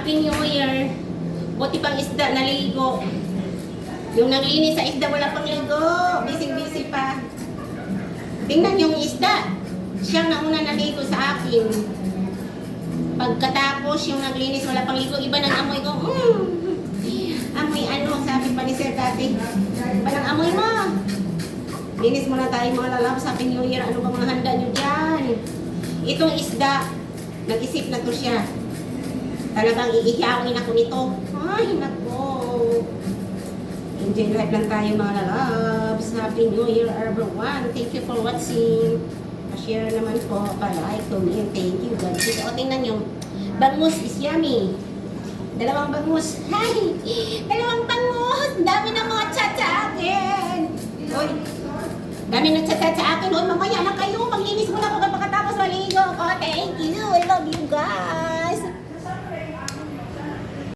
Happy New Year. Buti pang isda naligo. Yung naglinis sa isda wala pang ligo. Busy-busy pa. Tingnan yung isda. Siyang nauna naligo sa akin. Pagkatapos yung naglinis wala pang ligo. Iba ng amoy ko. Amoy ano, sabi pa ni Sir dati. Iba ng amoy mo. Linis muna tayo mga lalabs. Happy New Year. Ano ba mga handa nyo dyan? Itong isda, nag-isip na to siya. Talagang iihawin ako nito. Ay, nako. Enjoy life lang tayo mga lalabs. Happy New Year everyone. Thank you for watching. Pa-share naman po. Pa-like, comment. Thank you. God bless. O, tingnan nyo. Bangus is yummy. Dalawang bangus. Hi! Dalawang bangus! Dami ng mga chat sa akin. Uy. Dami ng chat sa akin. Uy, mamaya na kayo. Maglinis muna ako pagkatapos maligo ko. Thank you. I love